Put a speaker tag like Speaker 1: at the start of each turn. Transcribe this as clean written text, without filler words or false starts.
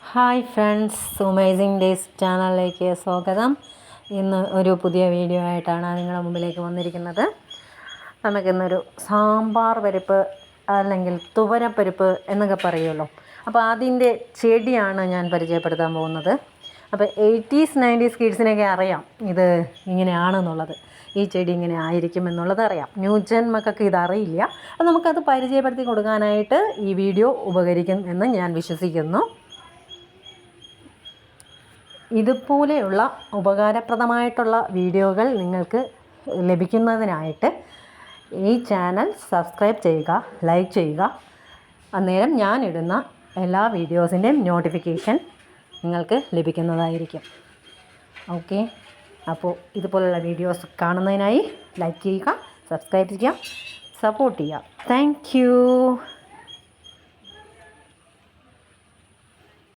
Speaker 1: Hi friends, amazing days ചാനലിലേക്ക് സ്വാഗതം. ഇന്ന് ഒരു പുതിയ വീഡിയോ ആയിട്ടാണ് നിങ്ങളുടെ മുമ്പിലേക്ക് വന്നിരിക്കുന്നത്. നമുക്കിന്നൊരു സാമ്പാർ പരിപ്പ് അല്ലെങ്കിൽ തുവരപ്പരിപ്പ് എന്നൊക്കെ പറയുമല്ലോ, അപ്പോൾ അതിൻ്റെ ചെടിയാണ് ഞാൻ പരിചയപ്പെടുത്താൻ പോകുന്നത്. അപ്പോൾ 80s 90s കിഡ്സിനൊക്കെ അറിയാം ഇത് ഇങ്ങനെയാണെന്നുള്ളത്, ഈ ചെടി ഇങ്ങനെ ആയിരിക്കും എന്നുള്ളത് അറിയാം. ന്യൂ ജെൻ മക്കൾക്ക് ഇതറിയില്ല. അപ്പോൾ നമുക്കത് പരിചയപ്പെടുത്തി കൊടുക്കാനായിട്ട് ഈ വീഡിയോ ഉപകരിക്കും എന്ന് ഞാൻ വിശ്വസിക്കുന്നു. ഇതുപോലെയുള്ള ഉപകാരപ്രദമായിട്ടുള്ള വീഡിയോകൾ നിങ്ങൾക്ക് ലഭിക്കുന്നതിനായിട്ട് ഈ ചാനൽ സബ്സ്ക്രൈബ് ചെയ്യുക, ലൈക്ക് ചെയ്യുക. അന്നേരം ഞാനിടുന്ന എല്ലാ വീഡിയോസിൻ്റെയും നോട്ടിഫിക്കേഷൻ നിങ്ങൾക്ക് ലഭിക്കുന്നതായിരിക്കും. ഓക്കെ, അപ്പോൾ ഇതുപോലുള്ള വീഡിയോസ് കാണുന്നതിനായി ലൈക്ക് ചെയ്യുക, സബ്സ്ക്രൈബ് ചെയ്യുക, സപ്പോർട്ട് ചെയ്യുക. Thank you.